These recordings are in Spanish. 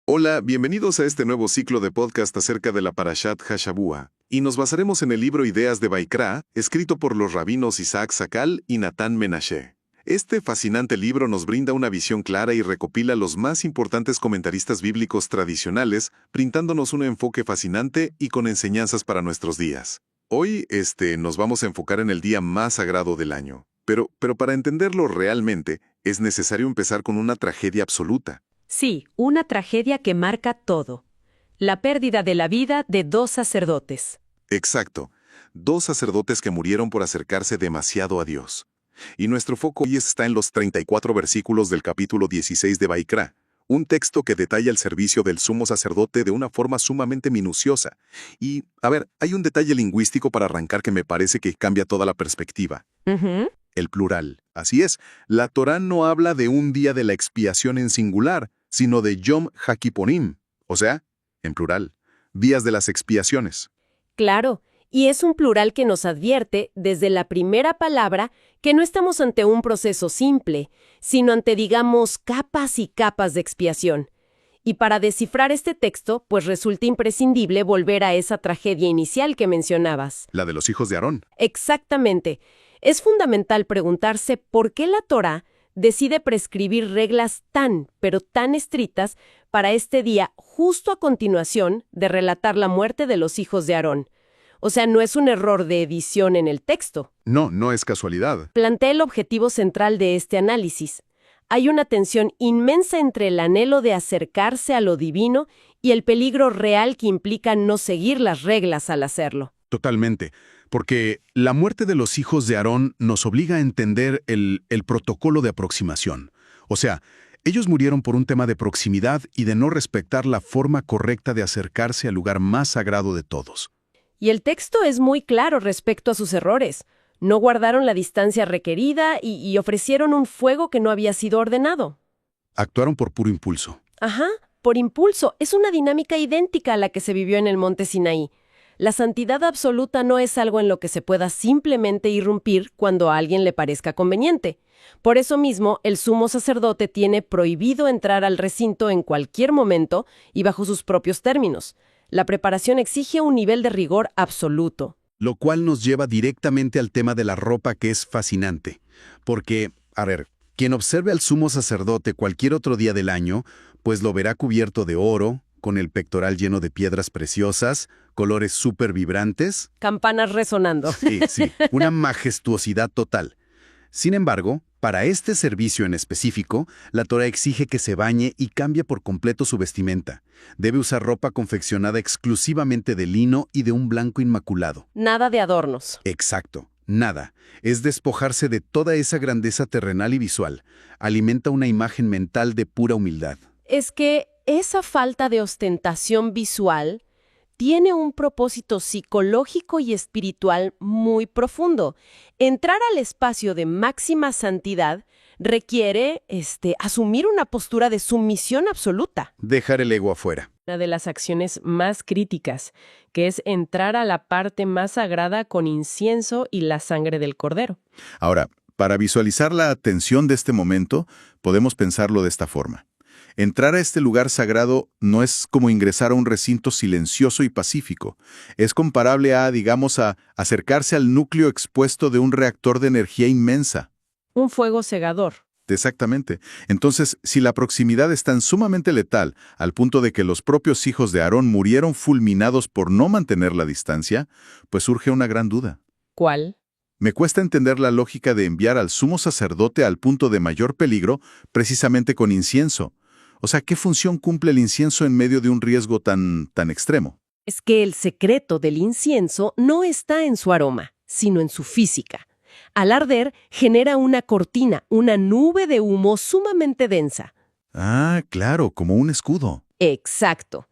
Hola, bienvenidos a este nuevo ciclo de podcast acerca de la Parashat HaShavua, y nos basaremos en el libro Ideas de Vaikra, escrito por los rabinos Isaac Sakal y Natán Menashe. Este fascinante libro nos brinda una visión clara y recopila los más importantes comentaristas bíblicos tradicionales, brindándonos un enfoque fascinante y con enseñanzas para nuestros días. Hoy, nos vamos a enfocar en el día más sagrado del año. Pero para entenderlo realmente, es necesario empezar con una tragedia absoluta. Sí, una tragedia que marca todo. La pérdida de la vida de 2 sacerdotes. Exacto. 2 sacerdotes que murieron por acercarse demasiado a Dios. Y nuestro foco hoy está en los 34 versículos del capítulo 16 de Vaikra, un texto que detalla el servicio del sumo sacerdote de una forma sumamente minuciosa. Y, hay un detalle lingüístico para arrancar que me parece que cambia toda la perspectiva. El plural. Así es, la Torá no habla de un día de la expiación en singular, sino de Yom HaKipporim, o sea, en plural, días de las expiaciones. Claro, y es un plural que nos advierte, desde la primera palabra, que no estamos ante un proceso simple, sino ante, digamos, capas y capas de expiación. Y para descifrar este texto, pues resulta imprescindible volver a esa tragedia inicial que mencionabas. La de los hijos de Aarón. Exactamente. Es fundamental preguntarse por qué la Torá decide prescribir reglas pero tan estrictas para este día justo a continuación de relatar la muerte de los hijos de Aarón. O sea, no es un error de edición en el texto. No es casualidad. Plantea el objetivo central de este análisis. Hay una tensión inmensa entre el anhelo de acercarse a lo divino y el peligro real que implica no seguir las reglas al hacerlo. Totalmente, porque la muerte de los hijos de Aarón nos obliga a entender el protocolo de aproximación. O sea, ellos murieron por un tema de proximidad y de no respetar la forma correcta de acercarse al lugar más sagrado de todos. Y el texto es muy claro respecto a sus errores. No guardaron la distancia requerida y ofrecieron un fuego que no había sido ordenado. Actuaron por puro impulso. Ajá, por impulso. Es una dinámica idéntica a la que se vivió en el monte Sinaí. La santidad absoluta no es algo en lo que se pueda simplemente irrumpir cuando a alguien le parezca conveniente. Por eso mismo, el sumo sacerdote tiene prohibido entrar al recinto en cualquier momento y bajo sus propios términos. La preparación exige un nivel de rigor absoluto. Lo cual nos lleva directamente al tema de la ropa, que es fascinante. Porque, quien observe al sumo sacerdote cualquier otro día del año, pues lo verá cubierto de oro, con el pectoral lleno de piedras preciosas, colores súper vibrantes. Campanas resonando. Sí, una majestuosidad total. Sin embargo, para este servicio en específico, la Torá exige que se bañe y cambie por completo su vestimenta. Debe usar ropa confeccionada exclusivamente de lino y de un blanco inmaculado. Nada de adornos. Exacto, nada. Es despojarse de toda esa grandeza terrenal y visual. Alimenta una imagen mental de pura humildad. Es que esa falta de ostentación visual tiene un propósito psicológico y espiritual muy profundo. Entrar al espacio de máxima santidad requiere asumir una postura de sumisión absoluta. Dejar el ego afuera. Una de las acciones más críticas, que es entrar a la parte más sagrada con incienso y la sangre del cordero. Ahora, para visualizar la tensión de este momento, podemos pensarlo de esta forma. Entrar a este lugar sagrado no es como ingresar a un recinto silencioso y pacífico. Es comparable a acercarse al núcleo expuesto de un reactor de energía inmensa. Un fuego cegador. Exactamente. Entonces, si la proximidad es tan sumamente letal, al punto de que los propios hijos de Aarón murieron fulminados por no mantener la distancia, pues surge una gran duda. ¿Cuál? Me cuesta entender la lógica de enviar al sumo sacerdote al punto de mayor peligro precisamente con incienso. O sea, ¿qué función cumple el incienso en medio de un riesgo tan extremo? Es que el secreto del incienso no está en su aroma, sino en su física. Al arder, genera una cortina, una nube de humo sumamente densa. Ah, claro, como un escudo. Exacto.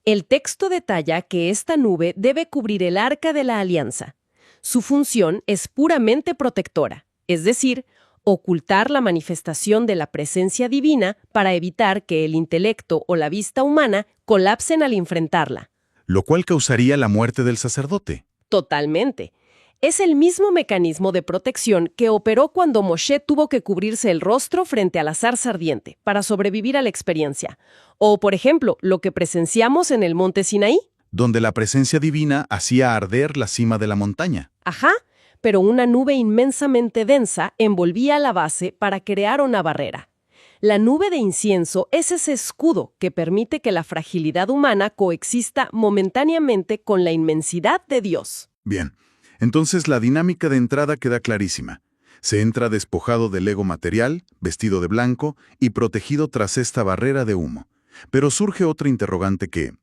El texto detalla que esta nube debe cubrir el arca de la alianza. Su función es puramente protectora, es decir, ocultar la manifestación de la presencia divina para evitar que el intelecto o la vista humana colapsen al enfrentarla. Lo cual causaría la muerte del sacerdote. Totalmente. Es el mismo mecanismo de protección que operó cuando Moshe tuvo que cubrirse el rostro frente a la zarza ardiente para sobrevivir a la experiencia. O, por ejemplo, lo que presenciamos en el monte Sinaí. Donde la presencia divina hacía arder la cima de la montaña. Ajá, pero una nube inmensamente densa envolvía la base para crear una barrera. La nube de incienso es ese escudo que permite que la fragilidad humana coexista momentáneamente con la inmensidad de Dios. Bien, entonces la dinámica de entrada queda clarísima. Se entra despojado del ego material, vestido de blanco y protegido tras esta barrera de humo. Pero surge otra interrogante que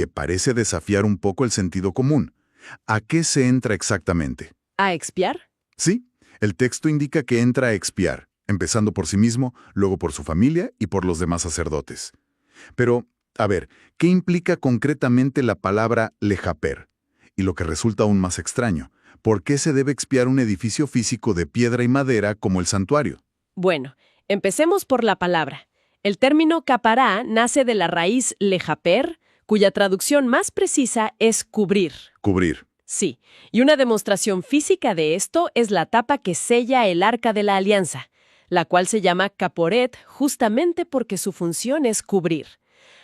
parece desafiar un poco el sentido común. ¿A qué se entra exactamente? ¿A expiar? Sí, el texto indica que entra a expiar, empezando por sí mismo, luego por su familia y por los demás sacerdotes. Pero, a ver, ¿qué implica concretamente la palabra lejaper? Y lo que resulta aún más extraño, ¿por qué se debe expiar un edificio físico de piedra y madera como el santuario? Bueno, empecemos por la palabra. El término capará nace de la raíz lejaper, cuya traducción más precisa es cubrir. Cubrir. Sí, y una demostración física de esto es la tapa que sella el Arca de la Alianza, la cual se llama caporet justamente porque su función es cubrir.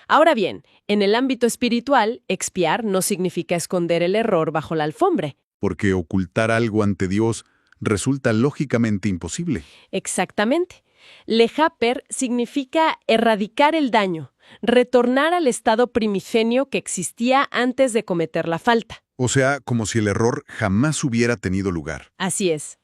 Ahora bien, en el ámbito espiritual, expiar no significa esconder el error bajo la alfombra. Porque ocultar algo ante Dios resulta lógicamente imposible. Exactamente. Lejaper significa erradicar el daño, retornar al estado primigenio que existía antes de cometer la falta. O sea, como si el error jamás hubiera tenido lugar. Así es.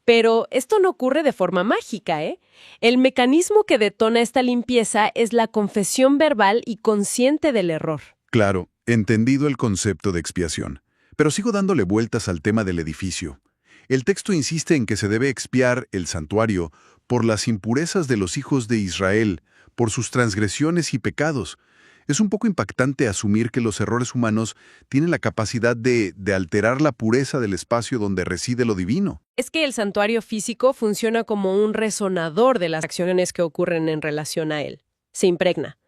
Pero esto no ocurre de forma mágica, ¿eh? El mecanismo que detona esta limpieza es la confesión verbal y consciente del error. Claro, entendido el concepto de expiación. Pero sigo dándole vueltas al tema del edificio. El texto insiste en que se debe expiar el santuario por las impurezas de los hijos de Israel, por sus transgresiones y pecados. Es un poco impactante asumir que los errores humanos tienen la capacidad de alterar la pureza del espacio donde reside lo divino. Es que el santuario físico funciona como un resonador de las acciones que ocurren en relación a él. Se impregna.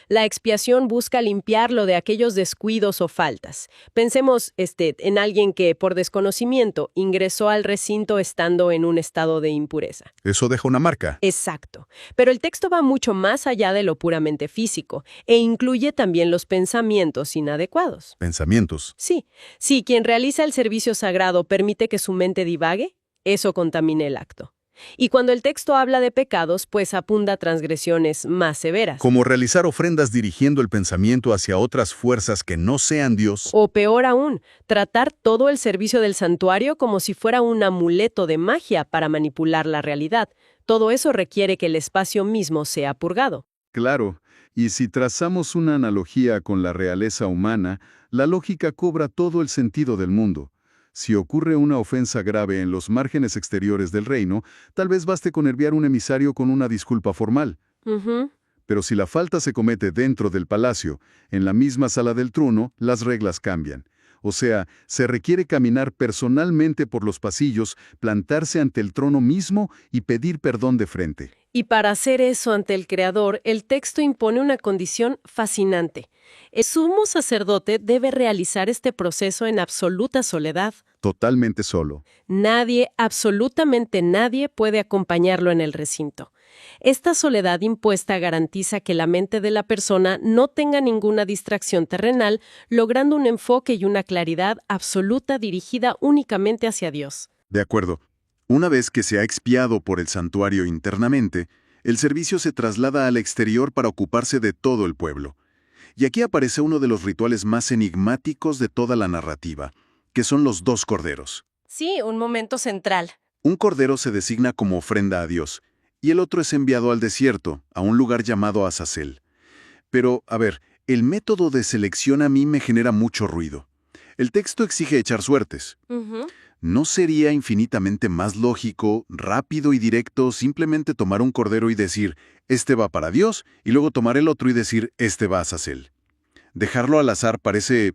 La expiación busca limpiarlo de aquellos descuidos o faltas. Pensemos en alguien que, por desconocimiento, ingresó al recinto estando en un estado de impureza. Eso deja una marca. Exacto. Pero el texto va mucho más allá de lo puramente físico e incluye también los pensamientos inadecuados. Pensamientos. Sí. Si quien realiza el servicio sagrado permite que su mente divague, eso contamina el acto. Y cuando el texto habla de pecados, pues apunta a transgresiones más severas. Como realizar ofrendas dirigiendo el pensamiento hacia otras fuerzas que no sean Dios. O peor aún, tratar todo el servicio del santuario como si fuera un amuleto de magia para manipular la realidad. Todo eso requiere que el espacio mismo sea purgado. Claro, y si trazamos una analogía con la realeza humana, la lógica cobra todo el sentido del mundo. Si ocurre una ofensa grave en los márgenes exteriores del reino, tal vez baste con enviar un emisario con una disculpa formal. Pero si la falta se comete dentro del palacio, en la misma sala del trono, las reglas cambian. O sea, se requiere caminar personalmente por los pasillos, plantarse ante el trono mismo y pedir perdón de frente. Y para hacer eso ante el Creador, el texto impone una condición fascinante. El sumo sacerdote debe realizar este proceso en absoluta soledad. Totalmente solo. Nadie, absolutamente nadie, puede acompañarlo en el recinto. Esta soledad impuesta garantiza que la mente de la persona no tenga ninguna distracción terrenal, logrando un enfoque y una claridad absoluta dirigida únicamente hacia Dios. De acuerdo. Una vez que se ha expiado por el santuario internamente, el servicio se traslada al exterior para ocuparse de todo el pueblo. Y aquí aparece uno de los rituales más enigmáticos de toda la narrativa, que son los 2 corderos. Sí, un momento central. Un cordero se designa como ofrenda a Dios, y el otro es enviado al desierto, a un lugar llamado Azazel. Pero, a ver, el método de selección a mí me genera mucho ruido. El texto exige echar suertes. ¿No sería infinitamente más lógico, rápido y directo simplemente tomar un cordero y decir, este va para Dios, y luego tomar el otro y decir, este va a Azazel? ¿Dejarlo al azar parece,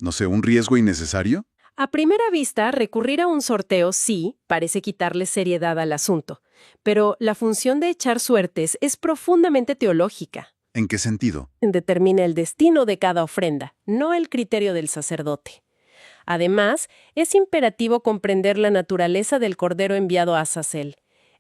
no sé, un riesgo innecesario? A primera vista, recurrir a un sorteo sí parece quitarle seriedad al asunto, pero la función de echar suertes es profundamente teológica. ¿En qué sentido? Determina el destino de cada ofrenda, no el criterio del sacerdote. Además, es imperativo comprender la naturaleza del cordero enviado a Azazel.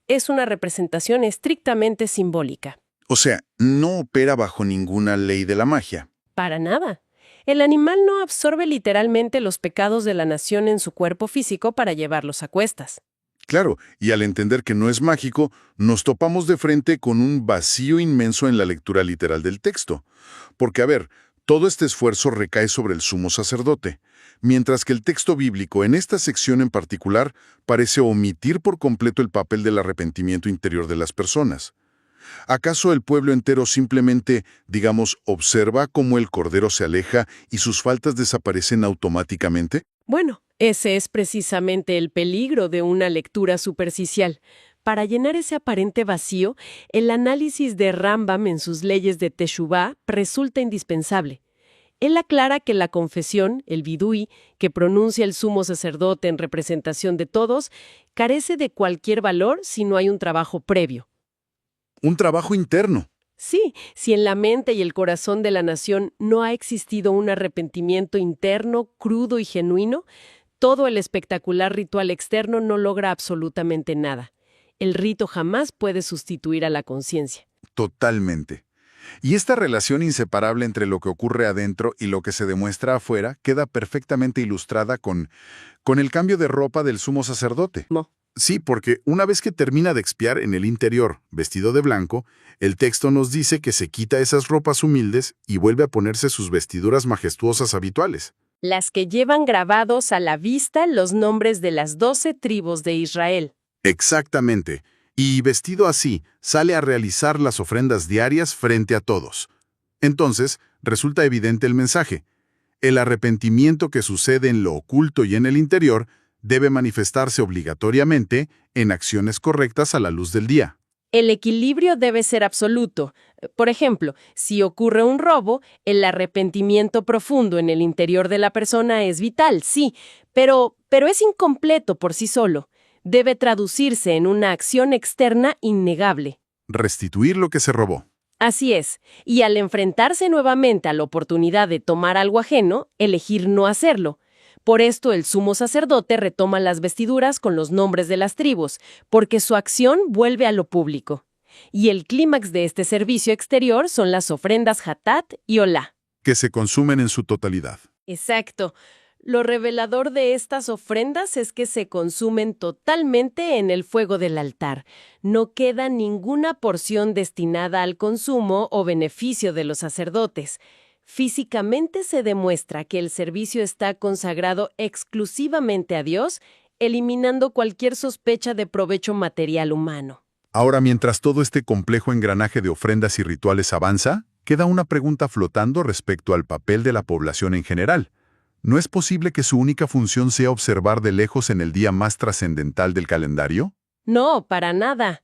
Es una representación estrictamente simbólica. O sea, no opera bajo ninguna ley de la magia. Para nada. El animal no absorbe literalmente los pecados de la nación en su cuerpo físico para llevarlos a cuestas. Claro, y al entender que no es mágico, nos topamos de frente con un vacío inmenso en la lectura literal del texto. Porque, a ver, todo este esfuerzo recae sobre el sumo sacerdote, mientras que el texto bíblico, en esta sección en particular, parece omitir por completo el papel del arrepentimiento interior de las personas. ¿Acaso el pueblo entero simplemente, digamos, observa cómo el cordero se aleja y sus faltas desaparecen automáticamente? Bueno, ese es precisamente el peligro de una lectura superficial. Para llenar ese aparente vacío, el análisis de Rambam en sus leyes de Teshuvá resulta indispensable. Él aclara que la confesión, el vidui, que pronuncia el sumo sacerdote en representación de todos, carece de cualquier valor si no hay un trabajo previo. Un trabajo interno. Sí, si en la mente y el corazón de la nación no ha existido un arrepentimiento interno, crudo y genuino, todo el espectacular ritual externo no logra absolutamente nada. El rito jamás puede sustituir a la conciencia. Totalmente. Y esta relación inseparable entre lo que ocurre adentro y lo que se demuestra afuera queda perfectamente ilustrada con el cambio de ropa del sumo sacerdote. No. Sí, porque una vez que termina de expiar en el interior, vestido de blanco, el texto nos dice que se quita esas ropas humildes y vuelve a ponerse sus vestiduras majestuosas habituales. Las que llevan grabados a la vista los nombres de las 12 tribus de Israel. Exactamente. Y vestido así, sale a realizar las ofrendas diarias frente a todos. Entonces, resulta evidente el mensaje. El arrepentimiento que sucede en lo oculto y en el interior debe manifestarse obligatoriamente en acciones correctas a la luz del día. El equilibrio debe ser absoluto. Por ejemplo, si ocurre un robo, el arrepentimiento profundo en el interior de la persona es vital, sí, pero es incompleto por sí solo. Debe traducirse en una acción externa innegable. Restituir lo que se robó. Así es, y al enfrentarse nuevamente a la oportunidad de tomar algo ajeno, elegir no hacerlo. Por esto el sumo sacerdote retoma las vestiduras con los nombres de las tribus, porque su acción vuelve a lo público. Y el clímax de este servicio exterior son las ofrendas Hatat y Olá. Que se consumen en su totalidad. Exacto. Lo revelador de estas ofrendas es que se consumen totalmente en el fuego del altar. No queda ninguna porción destinada al consumo o beneficio de los sacerdotes. Físicamente se demuestra que el servicio está consagrado exclusivamente a Dios, eliminando cualquier sospecha de provecho material humano. Ahora, mientras todo este complejo engranaje de ofrendas y rituales avanza, queda una pregunta flotando respecto al papel de la población en general. ¿No es posible que su única función sea observar de lejos en el día más trascendental del calendario? No, para nada.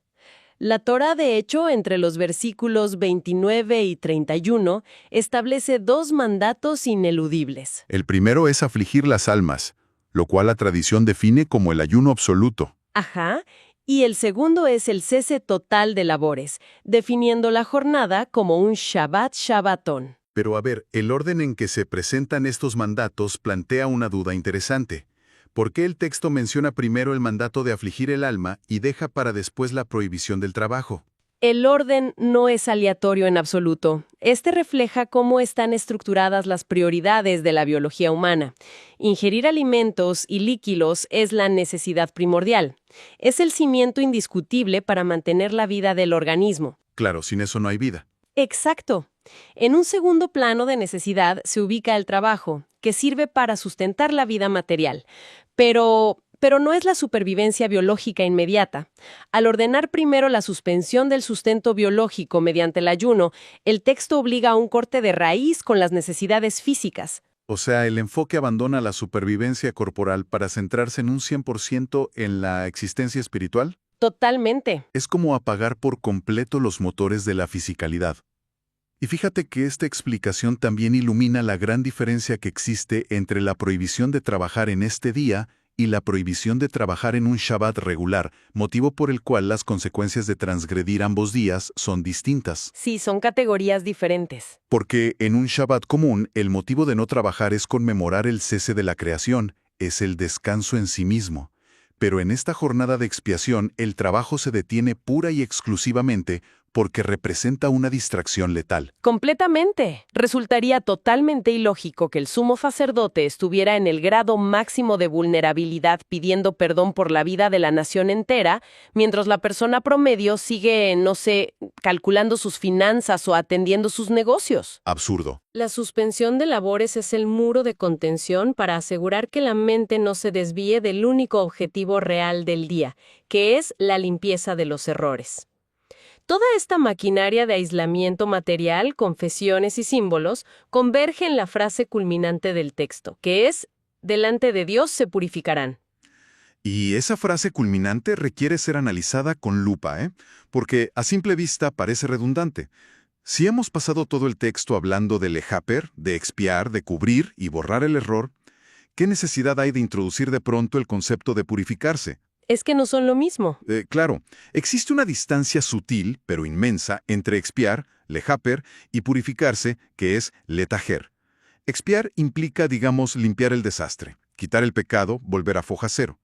La Torá, de hecho, entre los versículos 29 y 31, establece 2 mandatos ineludibles. El primero es afligir las almas, lo cual la tradición define como el ayuno absoluto. Ajá. Y el segundo es el cese total de labores, definiendo la jornada como un Shabbat Shabbatón. Pero a ver, el orden en que se presentan estos mandatos plantea una duda interesante. ¿Por qué el texto menciona primero el mandato de afligir el alma y deja para después la prohibición del trabajo? El orden no es aleatorio en absoluto. Este refleja cómo están estructuradas las prioridades de la biología humana. Ingerir alimentos y líquidos es la necesidad primordial. Es el cimiento indiscutible para mantener la vida del organismo. Claro, sin eso no hay vida. Exacto. En un segundo plano de necesidad se ubica el trabajo, que sirve para sustentar la vida material. Pero no es la supervivencia biológica inmediata. Al ordenar primero la suspensión del sustento biológico mediante el ayuno, el texto obliga a un corte de raíz con las necesidades físicas. O sea, el enfoque abandona la supervivencia corporal para centrarse en un 100% en la existencia espiritual. Totalmente. Es como apagar por completo los motores de la fisicalidad. Y fíjate que esta explicación también ilumina la gran diferencia que existe entre la prohibición de trabajar en este día y la prohibición de trabajar en un Shabbat regular, motivo por el cual las consecuencias de transgredir ambos días son distintas. Sí, son categorías diferentes. Porque en un Shabbat común, el motivo de no trabajar es conmemorar el cese de la creación, es el descanso en sí mismo. Pero en esta jornada de expiación, el trabajo se detiene pura y exclusivamente porque representa una distracción letal. Completamente. Resultaría totalmente ilógico que el sumo sacerdote estuviera en el grado máximo de vulnerabilidad pidiendo perdón por la vida de la nación entera, mientras la persona promedio sigue, no sé, calculando sus finanzas o atendiendo sus negocios. Absurdo. La suspensión de labores es el muro de contención para asegurar que la mente no se desvíe del único objetivo real del día, que es la limpieza de los errores. Toda esta maquinaria de aislamiento material, confesiones y símbolos converge en la frase culminante del texto, que es, delante de Dios se purificarán. Y esa frase culminante requiere ser analizada con lupa, porque a simple vista parece redundante. Si hemos pasado todo el texto hablando de lejaper, de expiar, de cubrir y borrar el error, ¿qué necesidad hay de introducir de pronto el concepto de purificarse? Es que no son lo mismo. Claro, existe una distancia sutil, pero inmensa, entre expiar, lejaper, y purificarse, que es letajer. Expiar implica, digamos, limpiar el desastre, quitar el pecado, volver a foja cero.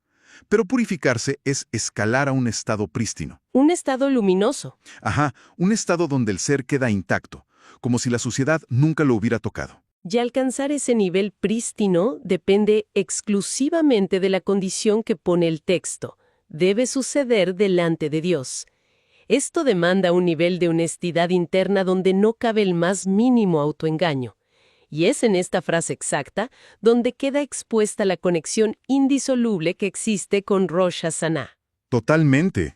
Pero purificarse es escalar a un estado prístino. Un estado luminoso. Ajá, un estado donde el ser queda intacto, como si la suciedad nunca lo hubiera tocado. Y alcanzar ese nivel prístino depende exclusivamente de la condición que pone el texto. Debe suceder delante de Dios. Esto demanda un nivel de honestidad interna donde no cabe el más mínimo autoengaño. Y es en esta frase exacta donde queda expuesta la conexión indisoluble que existe con Rosh Hashanah. Totalmente.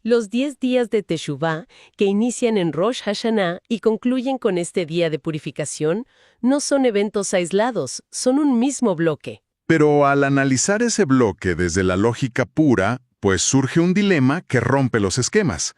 Los 10 días de Teshuvá, que inician en Rosh Hashanah y concluyen con este día de purificación, no son eventos aislados, son un mismo bloque. Pero al analizar ese bloque desde la lógica pura, pues surge un dilema que rompe los esquemas.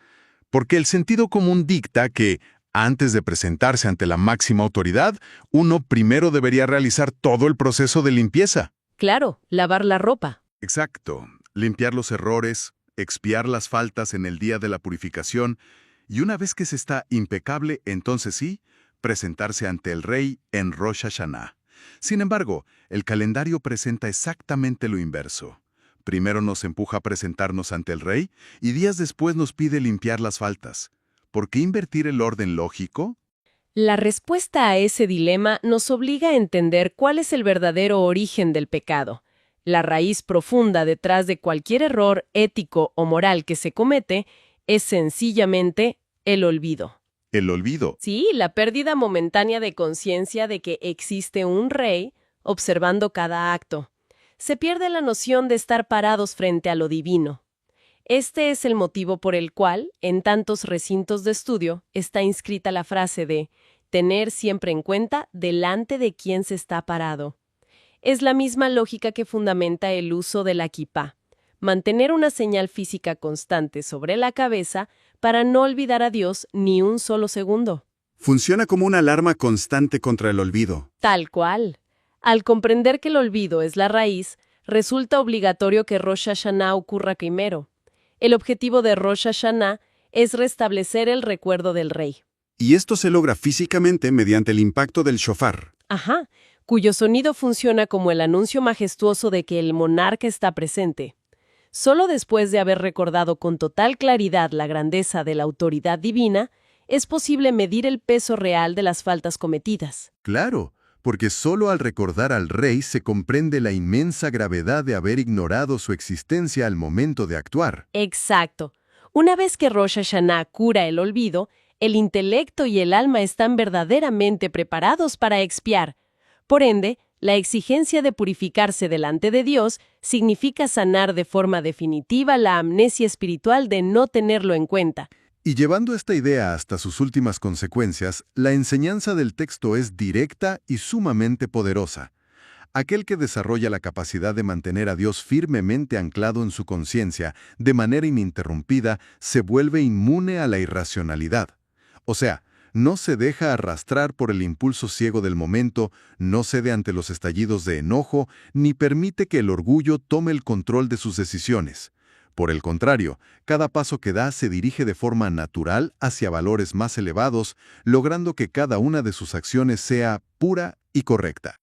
Porque el sentido común dicta que, antes de presentarse ante la máxima autoridad, uno primero debería realizar todo el proceso de limpieza. Claro, lavar la ropa. Exacto. Limpiar los errores, expiar las faltas en el día de la purificación, y una vez que se está impecable, entonces sí, presentarse ante el rey en Rosh Hashanah. Sin embargo, el calendario presenta exactamente lo inverso. Primero nos empuja a presentarnos ante el rey y días después nos pide limpiar las faltas. ¿Por qué invertir el orden lógico? La respuesta a ese dilema nos obliga a entender cuál es el verdadero origen del pecado. La raíz profunda detrás de cualquier error ético o moral que se comete es sencillamente el olvido. El olvido. Sí, la pérdida momentánea de conciencia de que existe un rey observando cada acto. Se pierde la noción de estar parados frente a lo divino. Este es el motivo por el cual, en tantos recintos de estudio, está inscrita la frase de tener siempre en cuenta delante de quién se está parado. Es la misma lógica que fundamenta el uso de la kipá. Mantener una señal física constante sobre la cabeza para no olvidar a Dios ni un solo segundo. Funciona como una alarma constante contra el olvido. Tal cual. Al comprender que el olvido es la raíz, resulta obligatorio que Rosh Hashanah ocurra primero. El objetivo de Rosh Hashanah es restablecer el recuerdo del rey. Y esto se logra físicamente mediante el impacto del shofar. Ajá, cuyo sonido funciona como el anuncio majestuoso de que el monarca está presente. Solo después de haber recordado con total claridad la grandeza de la autoridad divina, es posible medir el peso real de las faltas cometidas. Claro, porque solo al recordar al rey se comprende la inmensa gravedad de haber ignorado su existencia al momento de actuar. Exacto. Una vez que Rosh Hashanah cura el olvido, el intelecto y el alma están verdaderamente preparados para expiar. Por ende, la exigencia de purificarse delante de Dios significa sanar de forma definitiva la amnesia espiritual de no tenerlo en cuenta. Y llevando esta idea hasta sus últimas consecuencias, la enseñanza del texto es directa y sumamente poderosa. Aquel que desarrolla la capacidad de mantener a Dios firmemente anclado en su conciencia de manera ininterrumpida se vuelve inmune a la irracionalidad. O sea, No se deja arrastrar por el impulso ciego del momento, no cede ante los estallidos de enojo, ni permite que el orgullo tome el control de sus decisiones. Por el contrario, cada paso que da se dirige de forma natural hacia valores más elevados, logrando que cada una de sus acciones sea pura y correcta.